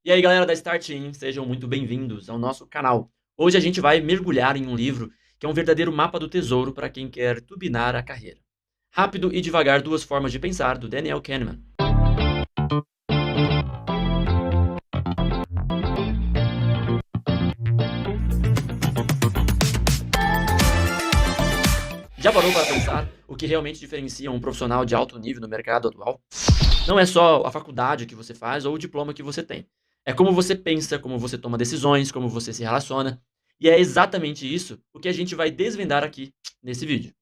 E aí, galera da Start In, sejam muito bem-vindos ao nosso canal. Hoje a gente vai mergulhar em um livro que é um verdadeiro mapa do tesouro para quem quer turbinar a carreira. Rápido e Devagar, Duas Formas de Pensar, do Daniel Kahneman. Já parou para pensar o que realmente diferencia um profissional de alto nível no mercado atual? Não é só a faculdade que você faz ou o diploma que você tem. É como você pensa, como você toma decisões, como você se relaciona. E é exatamente isso o que a gente vai desvendar aqui nesse vídeo.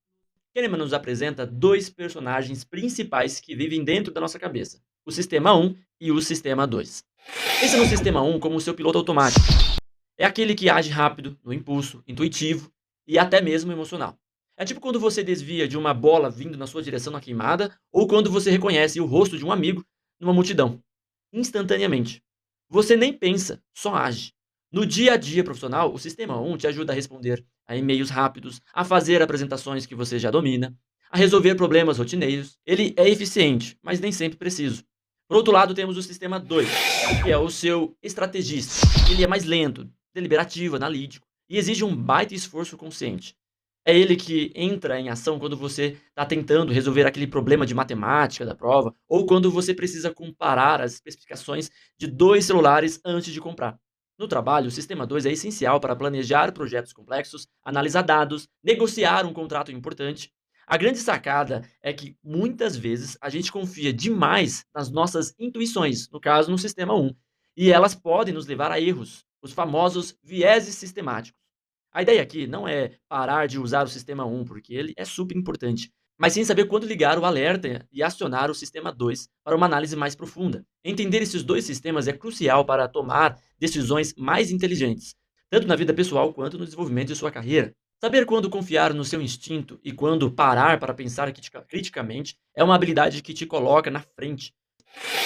Kahneman nos apresenta dois personagens principais que vivem dentro da nossa cabeça: o Sistema 1 e o Sistema 2. Pensa no Sistema 1 como o seu piloto automático. É aquele que age rápido, no impulso, intuitivo e até mesmo emocional. É tipo quando você desvia de uma bola vindo na sua direção na queimada, ou quando você reconhece o rosto de um amigo numa multidão, instantaneamente. Você nem pensa, só age. No dia a dia profissional, o Sistema 1 te ajuda a responder a e-mails rápidos, a fazer apresentações que você já domina, a resolver problemas rotineiros. Ele é eficiente, mas nem sempre preciso. Por outro lado, temos o Sistema 2, que é o seu estrategista. Ele é mais lento, deliberativo, analítico e exige um baita esforço consciente. É ele que entra em ação quando você está tentando resolver aquele problema de matemática da prova, ou quando você precisa comparar as especificações de dois celulares antes de comprar. No trabalho, o Sistema 2 é essencial para planejar projetos complexos, analisar dados, negociar um contrato importante. A grande sacada é que muitas vezes a gente confia demais nas nossas intuições, no caso no Sistema 1, e elas podem nos levar a erros, os famosos vieses sistemáticos. A ideia aqui não é parar de usar o Sistema 1, porque ele é super importante, mas sim saber quando ligar o alerta e acionar o Sistema 2 para uma análise mais profunda. Entender esses dois sistemas é crucial para tomar decisões mais inteligentes, tanto na vida pessoal quanto no desenvolvimento de sua carreira. Saber quando confiar no seu instinto e quando parar para pensar criticamente é uma habilidade que te coloca na frente.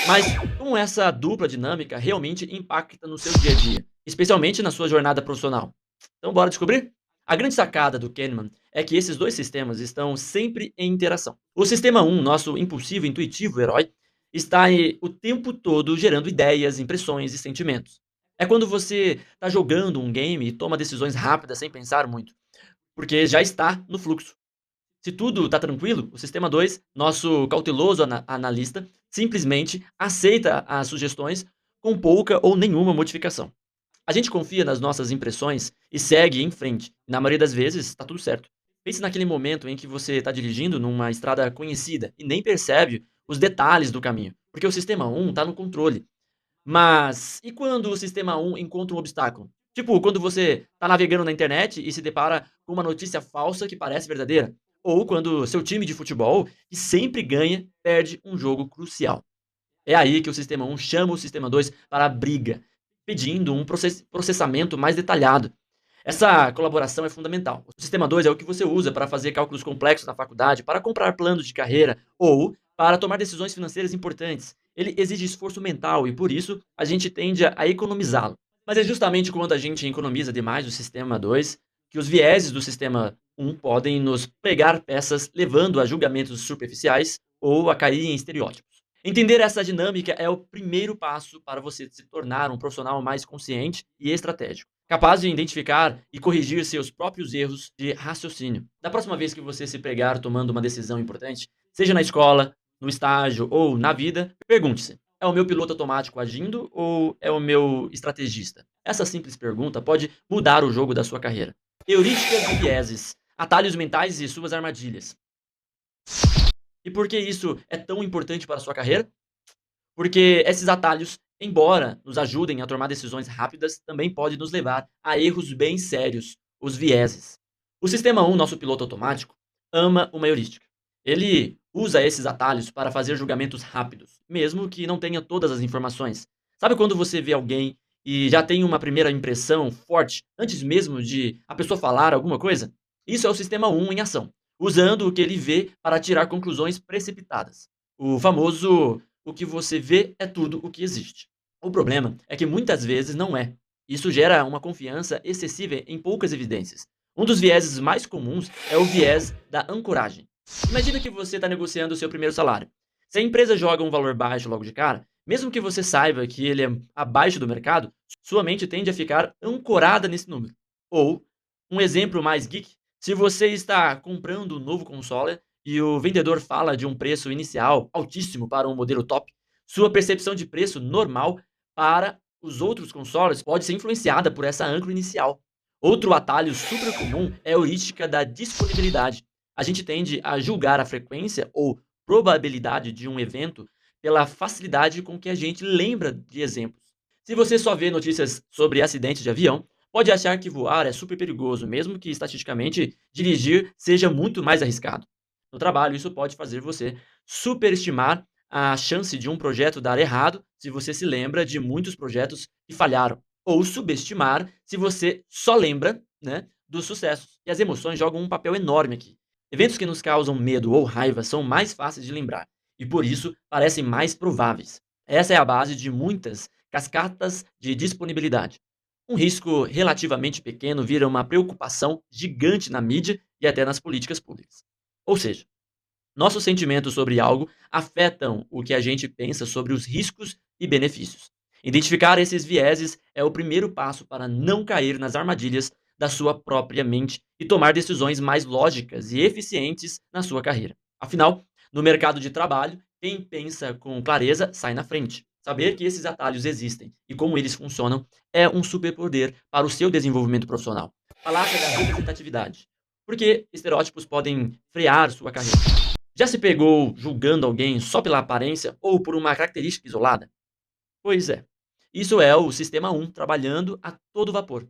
Mas como essa dupla dinâmica realmente impacta no seu dia a dia, especialmente na sua jornada profissional? Então bora descobrir? A grande sacada do Kahneman é que esses dois sistemas estão sempre em interação. O sistema 1, nosso impulsivo, intuitivo herói, está aí o tempo todo gerando ideias, impressões e sentimentos. É quando você está jogando um game e toma decisões rápidas sem pensar muito, porque já está no fluxo. Se tudo está tranquilo, o sistema 2, nosso cauteloso analista, simplesmente aceita as sugestões com pouca ou nenhuma modificação. A gente confia nas nossas impressões e segue em frente. Na maioria das vezes, está tudo certo. Pense naquele momento em que você está dirigindo numa estrada conhecida e nem percebe os detalhes do caminho, porque o sistema 1 está no controle. Mas e quando o sistema 1 encontra um obstáculo? Tipo, quando você está navegando na internet e se depara com uma notícia falsa que parece verdadeira. Ou quando seu time de futebol, que sempre ganha, perde um jogo crucial. É aí que o sistema 1 chama o sistema 2 para a briga, pedindo um processamento mais detalhado. Essa colaboração é fundamental. O sistema 2 é o que você usa para fazer cálculos complexos na faculdade, para comprar planos de carreira ou para tomar decisões financeiras importantes. Ele exige esforço mental e, por isso, a gente tende a economizá-lo. Mas é justamente quando a gente economiza demais o sistema 2 que os vieses do sistema 1 podem nos pregar peças, levando a julgamentos superficiais ou a cair em estereótipos. Entender essa dinâmica é o primeiro passo para você se tornar um profissional mais consciente e estratégico, capaz de identificar e corrigir seus próprios erros de raciocínio. Da próxima vez que você se pegar tomando uma decisão importante, seja na escola, no estágio ou na vida, pergunte-se: é o meu piloto automático agindo ou é o meu estrategista? Essa simples pergunta pode mudar o jogo da sua carreira. Heurísticas e vieses, atalhos mentais e suas armadilhas. E por que isso é tão importante para a sua carreira? Porque esses atalhos, embora nos ajudem a tomar decisões rápidas, também podem nos levar a erros bem sérios, os vieses. O sistema 1, nosso piloto automático, ama uma heurística. Ele usa esses atalhos para fazer julgamentos rápidos, mesmo que não tenha todas as informações. Sabe quando você vê alguém e já tem uma primeira impressão forte antes mesmo de a pessoa falar alguma coisa? Isso é o sistema 1 em ação, usando o que ele vê para tirar conclusões precipitadas. O famoso o que você vê é tudo o que existe. O problema é que muitas vezes não é. Isso gera uma confiança excessiva em poucas evidências. Um dos vieses mais comuns é o viés da ancoragem. Imagina que você está negociando o seu primeiro salário. Se a empresa joga um valor baixo logo de cara, mesmo que você saiba que ele é abaixo do mercado, sua mente tende a ficar ancorada nesse número. Ou, um exemplo mais geek, se você está comprando um novo console e o vendedor fala de um preço inicial altíssimo para um modelo top, sua percepção de preço normal para os outros consoles pode ser influenciada por essa âncora inicial. Outro atalho super comum é a heurística da disponibilidade. A gente tende a julgar a frequência ou probabilidade de um evento pela facilidade com que a gente lembra de exemplos. Se você só vê notícias sobre acidentes de avião, pode achar que voar é super perigoso, mesmo que estatisticamente dirigir seja muito mais arriscado. No trabalho, isso pode fazer você superestimar a chance de um projeto dar errado se você se lembra de muitos projetos que falharam, ou subestimar se você só lembra, né, dos sucessos. E as emoções jogam um papel enorme aqui. Eventos que nos causam medo ou raiva são mais fáceis de lembrar e por isso parecem mais prováveis. Essa é a base de muitas cascatas de disponibilidade. Um risco relativamente pequeno vira uma preocupação gigante na mídia e até nas políticas públicas. Ou seja, nossos sentimentos sobre algo afetam o que a gente pensa sobre os riscos e benefícios. Identificar esses vieses é o primeiro passo para não cair nas armadilhas da sua própria mente e tomar decisões mais lógicas e eficientes na sua carreira. Afinal, no mercado de trabalho, quem pensa com clareza sai na frente. Saber que esses atalhos existem e como eles funcionam é um superpoder para o seu desenvolvimento profissional. Falácia da representatividade. Porque estereótipos podem frear sua carreira. Já se pegou julgando alguém só pela aparência ou por uma característica isolada? Pois é. Isso é o sistema 1 trabalhando a todo vapor.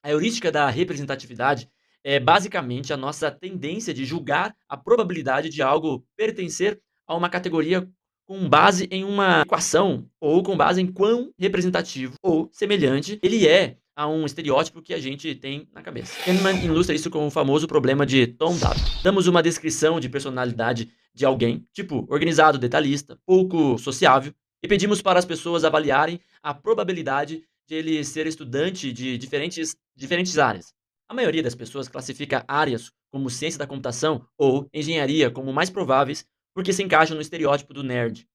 A heurística da representatividade é basicamente a nossa tendência de julgar a probabilidade de algo pertencer a uma categoria com base em uma equação ou com base em quão representativo ou semelhante ele é a um estereótipo que a gente tem na cabeça. Kahneman ilustra isso com o famoso problema de Tom Dab. Damos uma descrição de personalidade de alguém, tipo organizado, detalhista, pouco sociável, e pedimos para as pessoas avaliarem a probabilidade de ele ser estudante de diferentes áreas. A maioria das pessoas classifica áreas como ciência da computação ou engenharia como mais prováveis porque se encaixam no estereótipo do nerd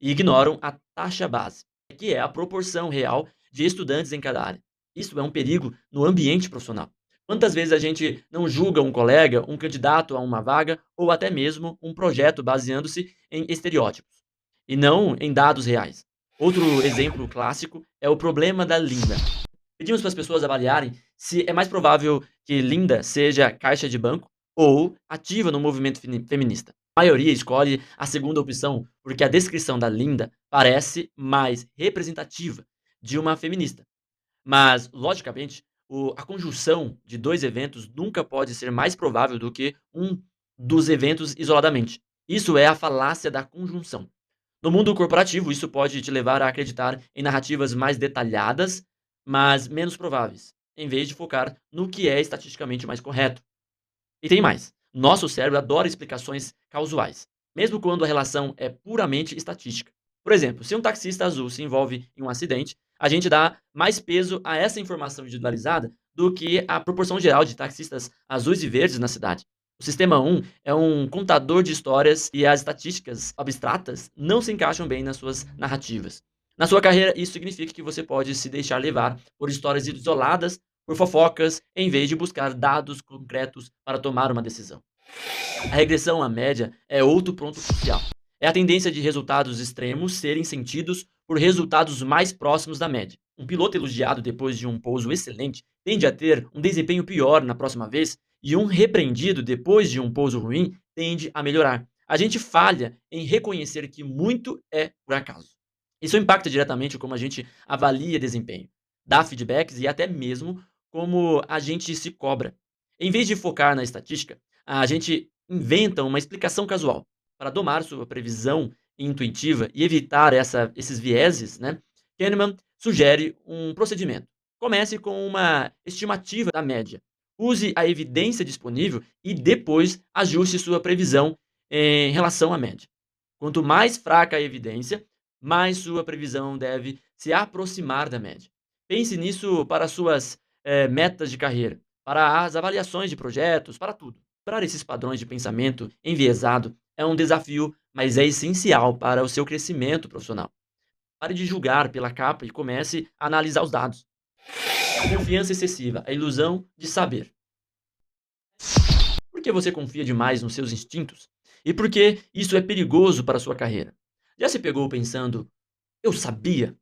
e ignoram a taxa base, que é a proporção real de estudantes em cada área. Isso é um perigo no ambiente profissional. Quantas vezes a gente não julga um colega, um candidato a uma vaga ou até mesmo um projeto baseando-se em estereótipos e não em dados reais? Outro exemplo clássico é o problema da Linda. Pedimos para as pessoas avaliarem se é mais provável que Linda seja caixa de banco ou ativa no movimento feminista. A maioria escolhe a segunda opção porque a descrição da Linda parece mais representativa de uma feminista. Mas, logicamente, a conjunção de dois eventos nunca pode ser mais provável do que um dos eventos isoladamente. Isso é a falácia da conjunção. No mundo corporativo, isso pode te levar a acreditar em narrativas mais detalhadas, mas menos prováveis, em vez de focar no que é estatisticamente mais correto. E tem mais. Nosso cérebro adora explicações causais, mesmo quando a relação é puramente estatística. Por exemplo, se um taxista azul se envolve em um acidente, a gente dá mais peso a essa informação individualizada do que a proporção geral de taxistas azuis e verdes na cidade. O sistema 1 é um contador de histórias e as estatísticas abstratas não se encaixam bem nas suas narrativas. Na sua carreira, isso significa que você pode se deixar levar por histórias isoladas, por fofocas, em vez de buscar dados concretos para tomar uma decisão. A regressão à média é outro ponto crucial. É a tendência de resultados extremos serem sentidos por resultados mais próximos da média. Um piloto elogiado depois de um pouso excelente tende a ter um desempenho pior na próxima vez, e um repreendido depois de um pouso ruim tende a melhorar. A gente falha em reconhecer que muito é por acaso. Isso impacta diretamente como a gente avalia desempenho, dá feedbacks e até mesmo como a gente se cobra. Em vez de focar na estatística, a gente inventa uma explicação casual. Para domar sua previsão intuitiva e evitar esses vieses, né, Kahneman sugere um procedimento. Comece com uma estimativa da média. Use a evidência disponível e depois ajuste sua previsão em relação à média. Quanto mais fraca a evidência, mais sua previsão deve se aproximar da média. Pense nisso para suas metas de carreira, para as avaliações de projetos, para tudo. Para esses padrões de pensamento enviesado é um desafio, mas é essencial para o seu crescimento profissional. Pare de julgar pela capa e comece a analisar os dados. Confiança excessiva, a ilusão de saber. Por que você confia demais nos seus instintos? E por que isso é perigoso para a sua carreira? Já se pegou pensando, eu sabia?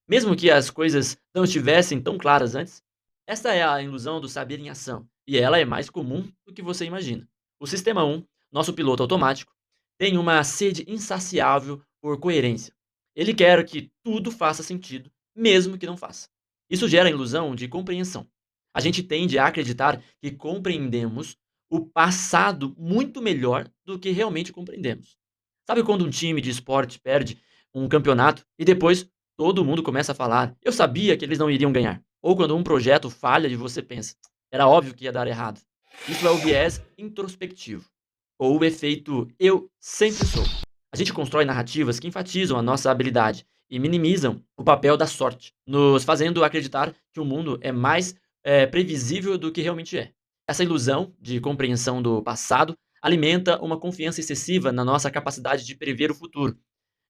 Mesmo que as coisas não estivessem tão claras antes? Esta é a ilusão do saber em ação, e ela é mais comum do que você imagina. O Sistema 1, nosso piloto automático, tem uma sede insaciável por coerência. Ele quer que tudo faça sentido, mesmo que não faça. Isso gera a ilusão de compreensão. A gente tende a acreditar que compreendemos o passado muito melhor do que realmente compreendemos. Sabe quando um time de esporte perde um campeonato e depois todo mundo começa a falar: "Eu sabia que eles não iriam ganhar"? Ou quando um projeto falha e você pensa: "Era óbvio que ia dar errado". Isso é o viés introspectivo, ou o efeito "eu sempre soube". A gente constrói narrativas que enfatizam a nossa habilidade e minimizam o papel da sorte, nos fazendo acreditar que o mundo é mais previsível do que realmente é. Essa ilusão de compreensão do passado alimenta uma confiança excessiva na nossa capacidade de prever o futuro.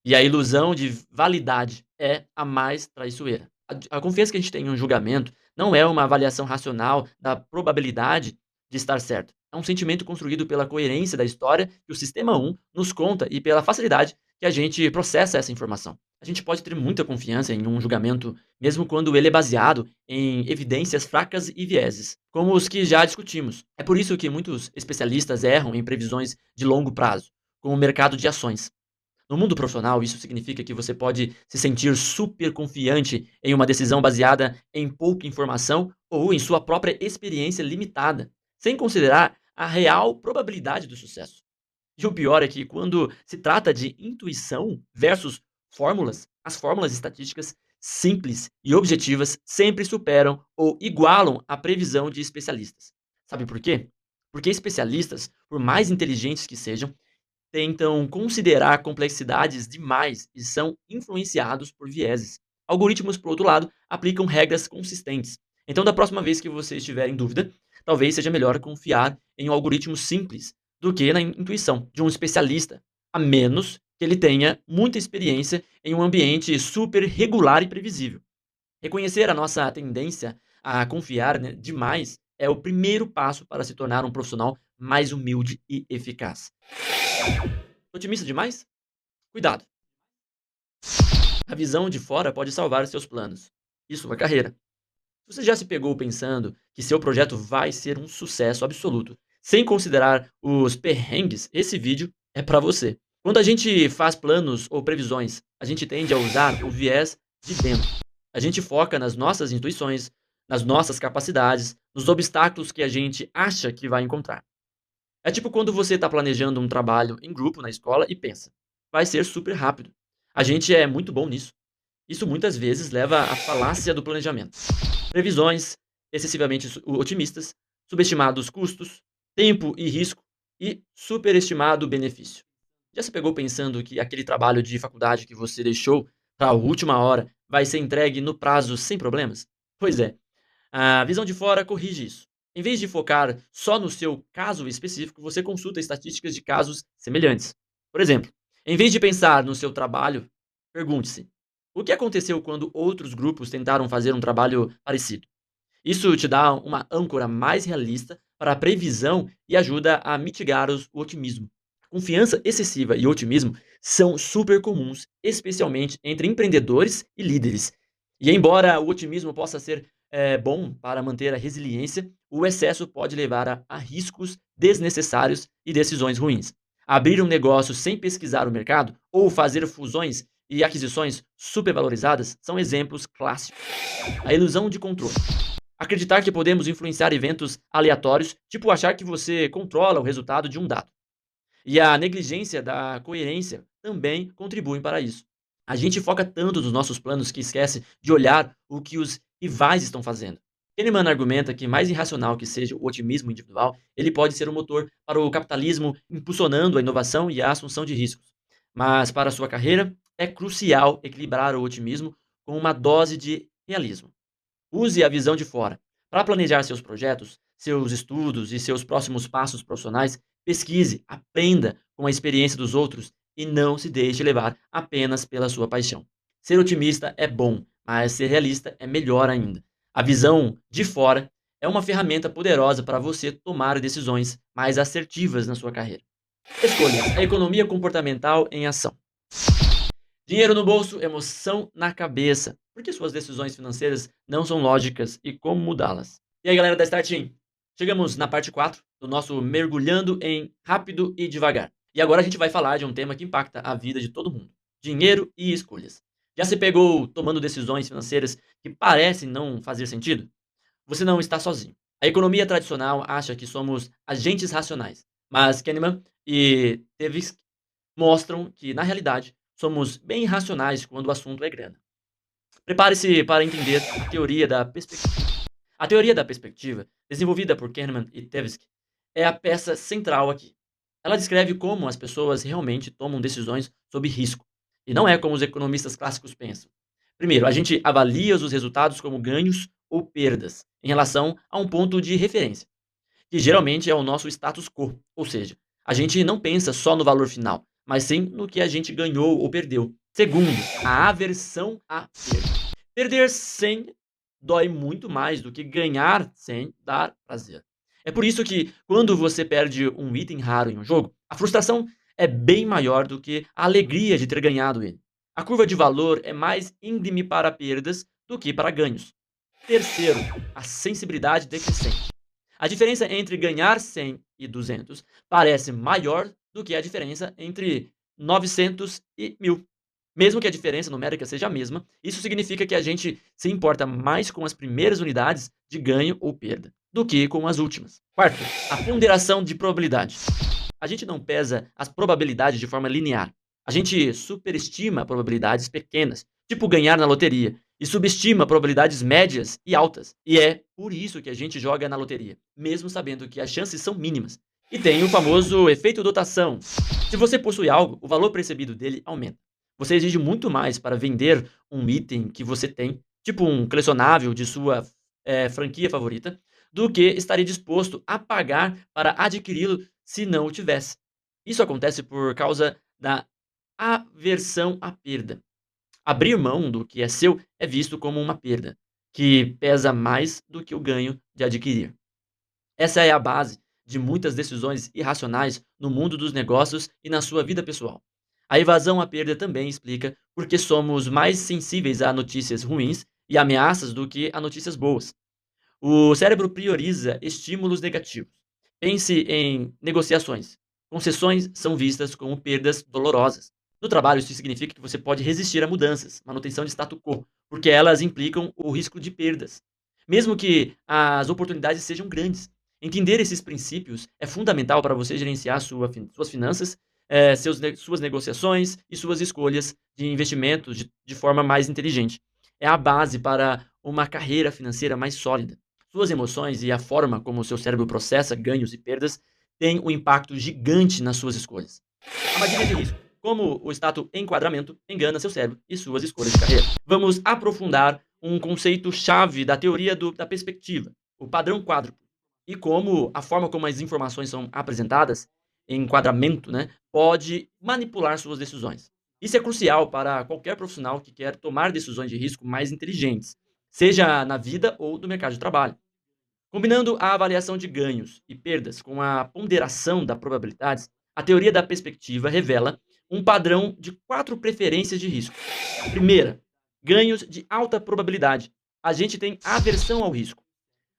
E a ilusão de validade é a mais traiçoeira. A confiança que a gente tem em um julgamento não é uma avaliação racional da probabilidade de estar certo. É um sentimento construído pela coerência da história que o Sistema 1 nos conta e pela facilidade que a gente processa essa informação. A gente pode ter muita confiança em um julgamento, mesmo quando ele é baseado em evidências fracas e vieses, como os que já discutimos. É por isso que muitos especialistas erram em previsões de longo prazo, como o mercado de ações. No mundo profissional, isso significa que você pode se sentir super confiante em uma decisão baseada em pouca informação ou em sua própria experiência limitada, sem considerar a real probabilidade do sucesso. E o pior é que, quando se trata de intuição versus fórmulas, as fórmulas estatísticas simples e objetivas sempre superam ou igualam a previsão de especialistas. Sabe por quê? Porque especialistas, por mais inteligentes que sejam, tentam considerar complexidades demais e são influenciados por vieses. Algoritmos, por outro lado, aplicam regras consistentes. Então, da próxima vez que você estiver em dúvida, talvez seja melhor confiar em um algoritmo simples do que na intuição de um especialista, a menos que ele tenha muita experiência em um ambiente super regular e previsível. Reconhecer a nossa tendência a confiar, né, demais é o primeiro passo para se tornar um profissional mais humilde e eficaz. Otimista demais? Cuidado. A visão de fora pode salvar seus planos e sua carreira. Se você já se pegou pensando que seu projeto vai ser um sucesso absoluto, sem considerar os perrengues, esse vídeo é para você. Quando a gente faz planos ou previsões, a gente tende a usar o viés de dentro. A gente foca nas nossas intuições, nas nossas capacidades, nos obstáculos que a gente acha que vai encontrar. É tipo quando você está planejando um trabalho em grupo na escola e pensa, vai ser super rápido. A gente é muito bom nisso. Isso muitas vezes leva à falácia do planejamento. Previsões excessivamente otimistas, subestimados custos, tempo e risco e superestimado benefício. Já se pegou pensando que aquele trabalho de faculdade que você deixou para a última hora vai ser entregue no prazo sem problemas? Pois é, a visão de fora corrige isso. Em vez de focar só no seu caso específico, você consulta estatísticas de casos semelhantes. Por exemplo, em vez de pensar no seu trabalho, pergunte-se: o que aconteceu quando outros grupos tentaram fazer um trabalho parecido? Isso te dá uma âncora mais realista para a previsão e ajuda a mitigar o otimismo. Confiança excessiva e otimismo são super comuns, especialmente entre empreendedores e líderes. E embora o otimismo possa ser bom para manter a resiliência, o excesso pode levar a riscos desnecessários e decisões ruins. Abrir um negócio sem pesquisar o mercado ou fazer fusões e aquisições supervalorizadas são exemplos clássicos. A ilusão de controle. Acreditar que podemos influenciar eventos aleatórios, tipo achar que você controla o resultado de um dado. E a negligência da coerência também contribuem para isso. A gente foca tanto nos nossos planos que esquece de olhar o que os rivais estão fazendo. Kahneman argumenta que, mais irracional que seja o otimismo individual, ele pode ser um motor para o capitalismo, impulsionando a inovação e a assunção de riscos. Mas para a sua carreira, é crucial equilibrar o otimismo com uma dose de realismo. Use a visão de fora. Para planejar seus projetos, seus estudos e seus próximos passos profissionais, pesquise, aprenda, com a experiência dos outros e não se deixe levar apenas pela sua paixão. Ser otimista é bom, mas ser realista é melhor ainda. A visão de fora é uma ferramenta poderosa para você tomar decisões mais assertivas na sua carreira. Escolhas. A economia comportamental em ação. Dinheiro no bolso, emoção na cabeça. Por que suas decisões financeiras não são lógicas e como mudá-las? E aí, galera da Startim? Chegamos na parte 4 do nosso Mergulhando em Rápido e Devagar. E agora a gente vai falar de um tema que impacta a vida de todo mundo: dinheiro e escolhas. Já se pegou tomando decisões financeiras que parecem não fazer sentido? Você não está sozinho. A economia tradicional acha que somos agentes racionais, mas Kahneman e Tversky mostram que, na realidade, somos bem irracionais quando o assunto é grana. Prepare-se para entender a teoria da perspectiva. A teoria da perspectiva, desenvolvida por Kahneman e Tversky, é a peça central aqui. Ela descreve como as pessoas realmente tomam decisões sob risco, e não é como os economistas clássicos pensam. Primeiro, a gente avalia os resultados como ganhos ou perdas em relação a um ponto de referência, que geralmente é o nosso status quo, ou seja, a gente não pensa só no valor final, mas sim no que a gente ganhou ou perdeu. Segundo, a aversão à perda. Perder sem dói muito mais do que ganhar sem dar prazer. É por isso que, quando você perde um item raro em um jogo, a frustração é bem maior do que a alegria de ter ganhado ele. A curva de valor é mais íngreme para perdas do que para ganhos. Terceiro, a sensibilidade decrescente. A diferença entre ganhar 100 e 200 parece maior do que a diferença entre 900 e 1000. Mesmo que a diferença numérica seja a mesma, isso significa que a gente se importa mais com as primeiras unidades de ganho ou perda do que com as últimas. Quarto, a ponderação de probabilidade. A gente não pesa as probabilidades de forma linear. A gente superestima probabilidades pequenas, tipo ganhar na loteria, e subestima probabilidades médias e altas. E é por isso que a gente joga na loteria, mesmo sabendo que as chances são mínimas. E tem o famoso efeito dotação. Se você possui algo, o valor percebido dele aumenta. Você exige muito mais para vender um item que você tem, tipo um colecionável de sua franquia favorita, do que estaria disposto a pagar para adquiri-lo se não o tivesse. Isso acontece por causa da aversão à perda. Abrir mão do que é seu é visto como uma perda, que pesa mais do que o ganho de adquirir. Essa é a base de muitas decisões irracionais no mundo dos negócios e na sua vida pessoal. A evasão à perda também explica por que somos mais sensíveis a notícias ruins e ameaças do que a notícias boas. O cérebro prioriza estímulos negativos. Pense em negociações. Concessões são vistas como perdas dolorosas. No trabalho, isso significa que você pode resistir a mudanças, manutenção de status quo, porque elas implicam o risco de perdas, mesmo que as oportunidades sejam grandes. Entender esses princípios é fundamental para você gerenciar suas finanças, suas negociações e suas escolhas de investimentos de forma mais inteligente. É a base para uma carreira financeira mais sólida. Suas emoções e a forma como o seu cérebro processa ganhos e perdas têm um impacto gigante nas suas escolhas. Armadilha de risco. Como o status enquadramento engana seu cérebro e suas escolhas de carreira. Vamos aprofundar um conceito-chave da teoria da perspectiva, o padrão quádruplo, e como a forma como as informações são apresentadas, enquadramento, né, pode manipular suas decisões. Isso é crucial para qualquer profissional que quer tomar decisões de risco mais inteligentes, seja na vida ou no mercado de trabalho. Combinando a avaliação de ganhos e perdas com a ponderação das probabilidades, a teoria da perspectiva revela um padrão de 4 preferências de risco. Primeira, ganhos de alta probabilidade. A gente tem aversão ao risco.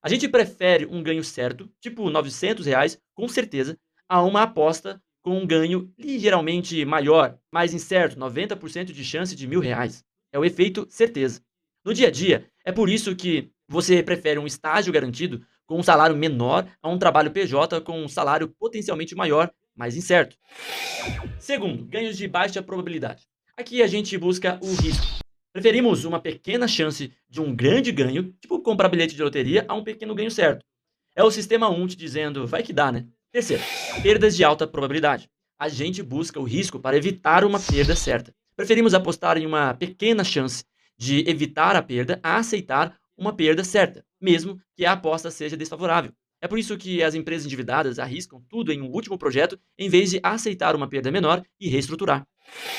A gente prefere um ganho certo, tipo R$ 900, com certeza, a uma aposta com um ganho ligeiramente maior, mais incerto, 90% de chance de R$ 1.000. É o efeito certeza. No dia a dia, é por isso que você prefere um estágio garantido com um salário menor a um trabalho PJ com um salário potencialmente maior, mais incerto. Segundo, ganhos de baixa probabilidade. Aqui a gente busca o risco. Preferimos uma pequena chance de um grande ganho, tipo comprar bilhete de loteria, a um pequeno ganho certo. É o sistema 1 te dizendo, vai que dá, né? Terceiro, perdas de alta probabilidade. A gente busca o risco para evitar uma perda certa. Preferimos apostar em uma pequena chance de evitar a perda a aceitar uma perda certa, mesmo que a aposta seja desfavorável. É por isso que as empresas endividadas arriscam tudo em um último projeto em vez de aceitar uma perda menor e reestruturar.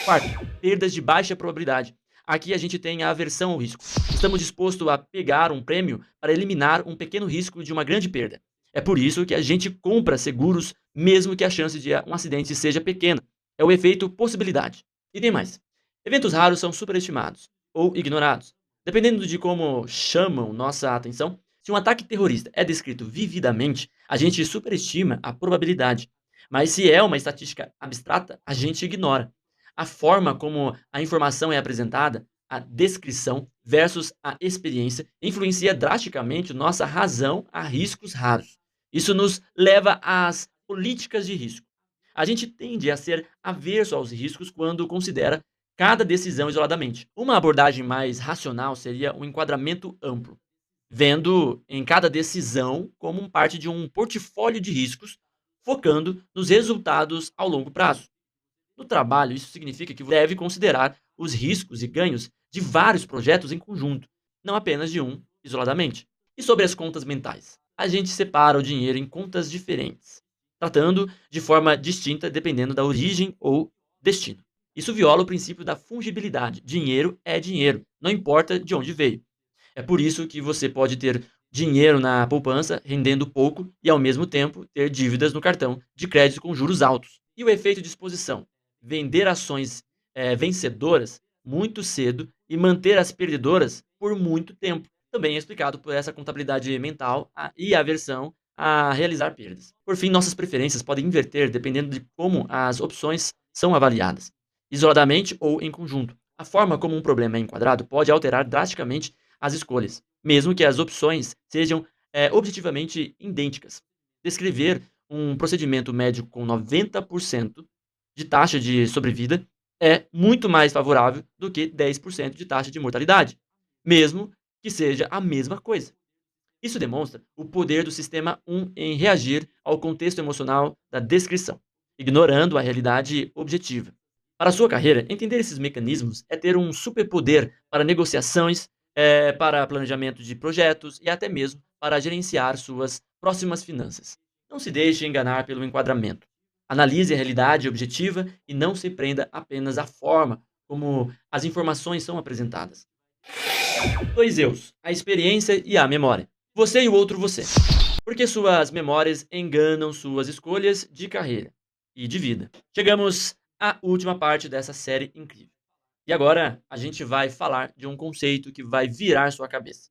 Quarto, perdas de baixa probabilidade. Aqui a gente tem a aversão ao risco. Estamos dispostos a pegar um prêmio para eliminar um pequeno risco de uma grande perda. É por isso que a gente compra seguros, mesmo que a chance de um acidente seja pequena. É o efeito possibilidade. E tem mais. Eventos raros são superestimados ou ignorados. Dependendo de como chamam nossa atenção, se um ataque terrorista é descrito vividamente, a gente superestima a probabilidade. Mas se é uma estatística abstrata, a gente ignora. A forma como a informação é apresentada, a descrição versus a experiência, influencia drasticamente nossa razão a riscos raros. Isso nos leva às políticas de risco. A gente tende a ser averso aos riscos quando considera cada decisão isoladamente. Uma abordagem mais racional seria um enquadramento amplo, vendo em cada decisão como parte de um portfólio de riscos, focando nos resultados ao longo prazo. No trabalho, isso significa que você deve considerar os riscos e ganhos de vários projetos em conjunto, não apenas de um isoladamente. E sobre as contas mentais? A gente separa o dinheiro em contas diferentes, tratando de forma distinta dependendo da origem ou destino. Isso viola o princípio da fungibilidade. Dinheiro é dinheiro, não importa de onde veio. É por isso que você pode ter dinheiro na poupança rendendo pouco e, ao mesmo tempo, ter dívidas no cartão de crédito com juros altos. E o efeito de exposição? Vender ações vencedoras muito cedo e manter as perdedoras por muito tempo. Também é explicado por essa contabilidade mental e a aversão a realizar perdas. Por fim, nossas preferências podem inverter dependendo de como as opções são avaliadas, isoladamente ou em conjunto. A forma como um problema é enquadrado pode alterar drasticamente as escolhas, mesmo que as opções sejam objetivamente idênticas. Descrever um procedimento médico com 90% de taxa de sobrevida é muito mais favorável do que 10% de taxa de mortalidade, mesmo que seja a mesma coisa. Isso demonstra o poder do sistema 1 em reagir ao contexto emocional da descrição, ignorando a realidade objetiva. Para a sua carreira, entender esses mecanismos é ter um superpoder para negociações, para planejamento de projetos e até mesmo para gerenciar suas próximas finanças. Não se deixe enganar pelo enquadramento. Analise a realidade objetiva e não se prenda apenas à forma como as informações são apresentadas. Dois eus, a experiência e a memória. Você e o outro você. Porque suas memórias enganam suas escolhas de carreira e de vida. Chegamos à última parte dessa série incrível. E agora a gente vai falar de um conceito que vai virar sua cabeça.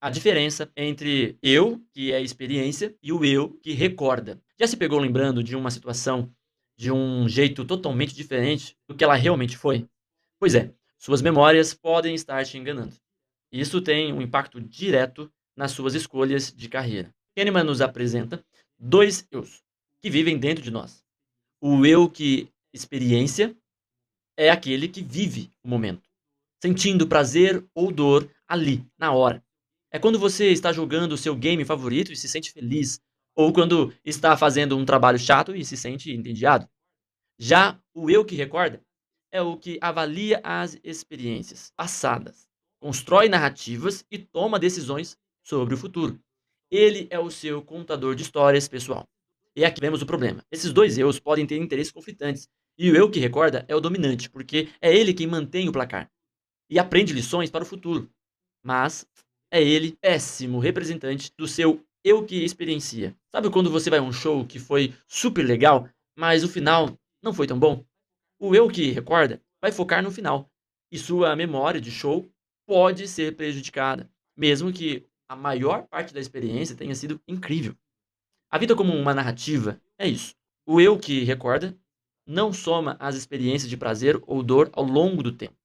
A diferença entre eu, que é experiência, e o eu, que recorda. Já se pegou lembrando de uma situação de um jeito totalmente diferente do que ela realmente foi? Pois é, suas memórias podem estar te enganando. Isso tem um impacto direto nas suas escolhas de carreira. Kahneman nos apresenta dois eus que vivem dentro de nós. O eu que experiência é aquele que vive o momento, sentindo prazer ou dor ali, na hora. É quando você está jogando o seu game favorito e se sente feliz, ou quando está fazendo um trabalho chato e se sente entediado. Já o eu que recorda é o que avalia as experiências passadas, constrói narrativas e toma decisões sobre o futuro. Ele é o seu contador de histórias pessoal. E aqui vemos o problema. Esses dois eus podem ter interesses conflitantes. E o eu que recorda é o dominante, porque é ele quem mantém o placar e aprende lições para o futuro. Mas é ele péssimo representante do seu eu que experiencia. Sabe quando você vai a um show que foi super legal, mas o final não foi tão bom? O eu que recorda vai focar no final. E sua memória de show pode ser prejudicada, mesmo que a maior parte da experiência tenha sido incrível. A vida como uma narrativa é isso. O eu que recorda não soma as experiências de prazer ou dor ao longo do tempo.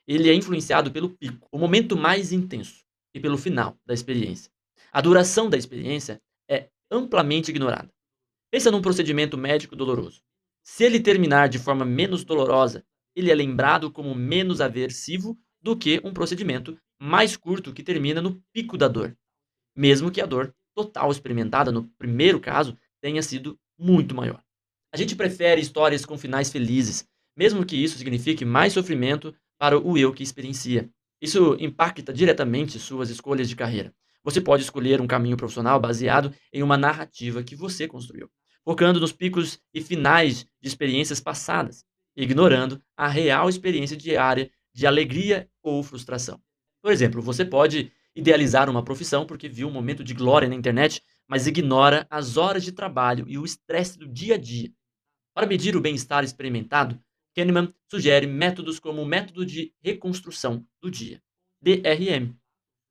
Ele é influenciado pelo pico, o momento mais intenso, e pelo final da experiência. A duração da experiência é amplamente ignorada. Pensa num procedimento médico doloroso. Se ele terminar de forma menos dolorosa, ele é lembrado como menos aversivo do que um procedimento mais curto que termina no pico da dor, mesmo que a dor total experimentada no primeiro caso tenha sido muito maior. A gente prefere histórias com finais felizes, mesmo que isso signifique mais sofrimento para o eu que experiencia. Isso impacta diretamente suas escolhas de carreira. Você pode escolher um caminho profissional baseado em uma narrativa que você construiu, focando nos picos e finais de experiências passadas, ignorando a real experiência diária de alegria ou frustração. Por exemplo, você pode idealizar uma profissão porque viu um momento de glória na internet, mas ignora as horas de trabalho e o estresse do dia a dia. Para medir o bem-estar experimentado, Kahneman sugere métodos como o método de reconstrução do dia, DRM,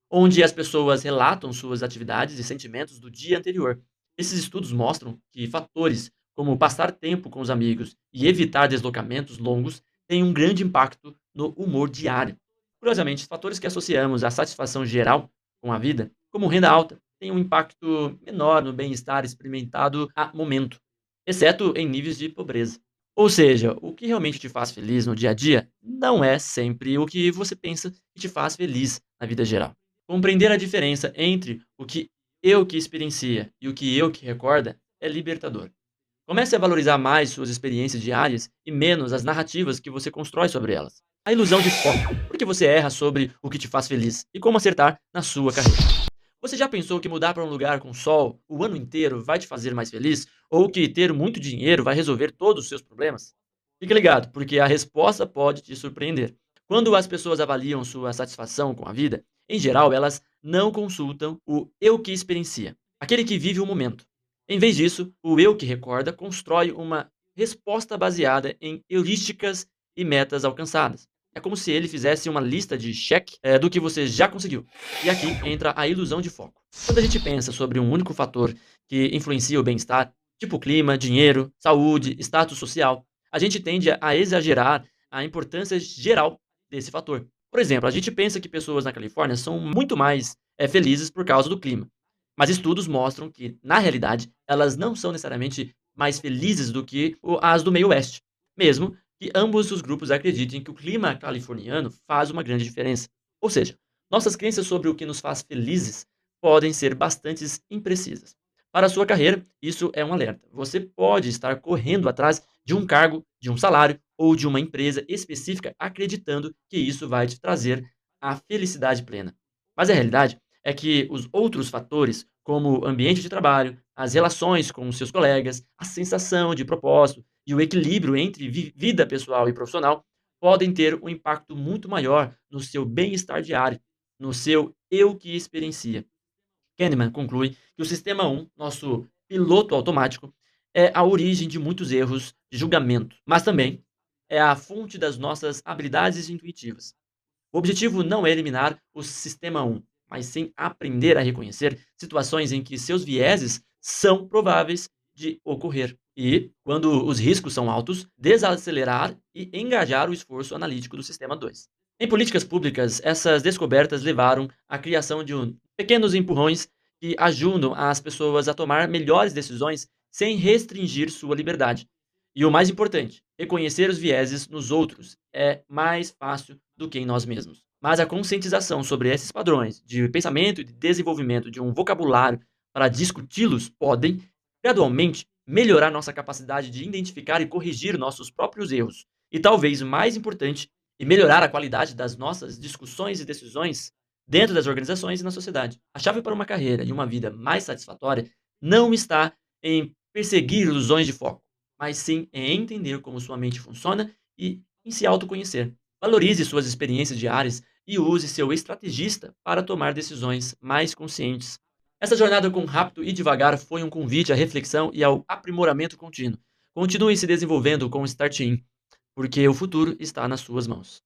onde as pessoas relatam suas atividades e sentimentos do dia anterior. Esses estudos mostram que fatores como passar tempo com os amigos e evitar deslocamentos longos têm um grande impacto no humor diário. Curiosamente, fatores que associamos à satisfação geral com a vida, como renda alta, têm um impacto menor no bem-estar experimentado a momento, exceto em níveis de pobreza. Ou seja, o que realmente te faz feliz no dia a dia não é sempre o que você pensa que te faz feliz na vida geral. Compreender a diferença entre o que eu que experiencia e o que eu que recorda é libertador. Comece a valorizar mais suas experiências diárias e menos as narrativas que você constrói sobre elas. A ilusão de foco, porque você erra sobre o que te faz feliz e como acertar na sua carreira. Você já pensou que mudar para um lugar com sol o ano inteiro vai te fazer mais feliz? Ou que ter muito dinheiro vai resolver todos os seus problemas? Fique ligado, porque a resposta pode te surpreender. Quando as pessoas avaliam sua satisfação com a vida, em geral elas não consultam o eu que experiencia, aquele que vive o momento. Em vez disso, o eu que recorda constrói uma resposta baseada em heurísticas e metas alcançadas. É como se ele fizesse uma lista de cheque do que você já conseguiu. E aqui entra a ilusão de foco. Quando a gente pensa sobre um único fator que influencia o bem-estar, tipo clima, dinheiro, saúde, status social, a gente tende a exagerar a importância geral desse fator. Por exemplo, a gente pensa que pessoas na Califórnia são muito mais felizes por causa do clima. Mas estudos mostram que, na realidade, elas não são necessariamente mais felizes do que as do meio oeste. Mesmo que ambos os grupos acreditem que o clima californiano faz uma grande diferença. Ou seja, nossas crenças sobre o que nos faz felizes podem ser bastante imprecisas. Para a sua carreira, isso é um alerta. Você pode estar correndo atrás de um cargo, de um salário ou de uma empresa específica, acreditando que isso vai te trazer a felicidade plena. Mas a realidade é que os outros fatores, como o ambiente de trabalho, as relações com os seus colegas, a sensação de propósito e o equilíbrio entre vida pessoal e profissional, podem ter um impacto muito maior no seu bem-estar diário, no seu eu que experiencia. Kahneman conclui que o sistema 1, nosso piloto automático, é a origem de muitos erros de julgamento, mas também é a fonte das nossas habilidades intuitivas. O objetivo não é eliminar o sistema 1, mas sim aprender a reconhecer situações em que seus vieses são prováveis de ocorrer. E, quando os riscos são altos, desacelerar e engajar o esforço analítico do sistema 2. Em políticas públicas, essas descobertas levaram à criação de pequenos empurrões que ajudam as pessoas a tomar melhores decisões sem restringir sua liberdade. E o mais importante, reconhecer os vieses nos outros é mais fácil do que em nós mesmos. Mas a conscientização sobre esses padrões de pensamento e de desenvolvimento de um vocabulário para discuti-los podem, gradualmente, melhorar nossa capacidade de identificar e corrigir nossos próprios erros. E talvez mais importante, e melhorar a qualidade das nossas discussões e decisões dentro das organizações e na sociedade. A chave para uma carreira e uma vida mais satisfatória não está em perseguir ilusões de foco, mas sim em entender como sua mente funciona e em se autoconhecer. Valorize suas experiências diárias e use seu estrategista para tomar decisões mais conscientes. Essa jornada com rápido e devagar foi um convite à reflexão e ao aprimoramento contínuo. Continue se desenvolvendo com o Start In, porque o futuro está nas suas mãos.